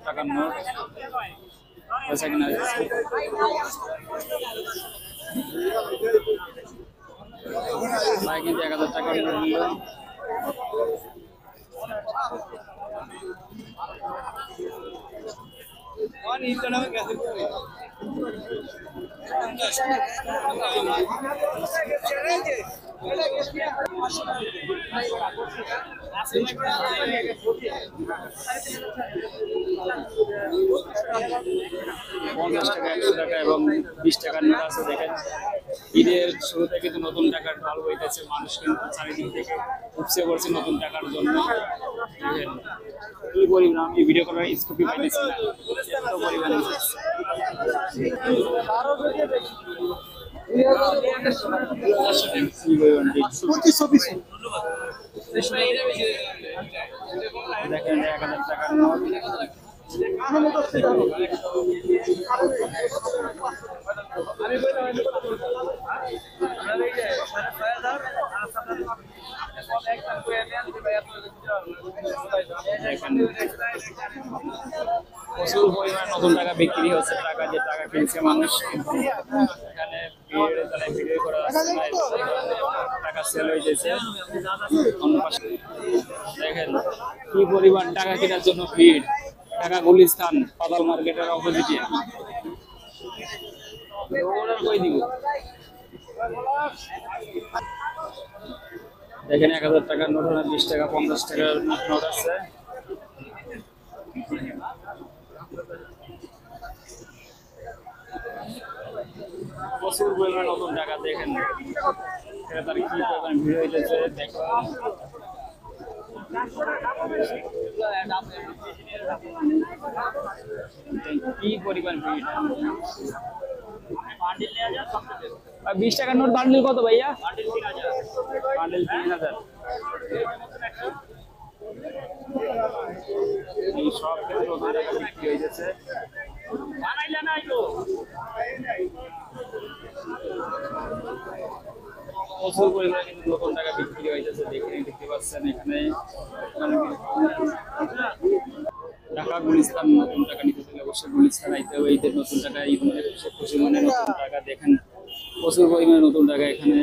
টাকার নোট বেচা কিনা ভাই কিন্তু 1000 টাকার নোট নিল। পঞ্চাশ টাকা, 100 টাকা এবং 20 টাকার নোট আছে। দেখেন ঈদের শুরুতে কিন্তু নতুন টাকার ঢাল হইতেছে, মানুষ কিন্তু চারিদিক থেকে উপচে পড়ছে নতুন টাকার জন্য। কি পরিমাণ আমি ভিডিও করার স্কোপই পাইতেছি না, এত পরিমাণে দেখেন 1000 টাকার নোট। প্রচুর পরিমাণে নতুন টাকা বিক্রি হচ্ছে, টাকা যে টাকা কিনছে মানুষ এখানে ভিডিও করা টাকা সেল হয়ে যাচ্ছে। অন্য পাশে দেখেন কি পরিমাণ টাকা কেনার জন্য ভিড়, ঢাকা গুলিস্তান পাতাল মার্কেটের অপোজিটে। দেখেন 1000 টাকার নোট, 20 টাকা, 50 টাকার নোট আছে। প্রচুর পরিমাণে নতুন টাকা। দেখেন তার কি পরিমাণ ভিড় হইতেছে, দেখুন কি পরিমাণ ভিড়। 20 টাকার নোট বান্ডিল কত ভাইয়া? বান্ডিল 3000। এই সব ক্ষেত্রে নতুন টাকা বিক্রি হয়ে যাচ্ছে। প্রচুর পরিমাণে কিন্তু নতুন টাকা বিক্রি হয়ে যাচ্ছে, দেখতে পাচ্ছেন এখানে ঢাকা গুলিস্তান নতুন টাকা নিতে চাইলে অবশ্যই গুলিস্তান আইতে হবে। ঈদের নতুন টাকা, ঈদ মানে প্রচুর মানে নতুন টাকা। দেখেন প্রচুর পরিমাণে নতুন টাকা এখানে।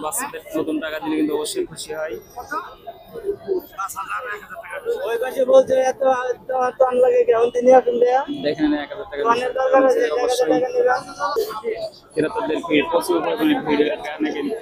বাচ্চাদের নতুন টাকা দিলে কিন্তু অবশ্যই খুশি হয়। দেখেন 1000 টাকা অবশ্যই ক্রেতাদের ভিড়, প্রচুর পরিমাণে ভিড় এর কারণে কিন্তু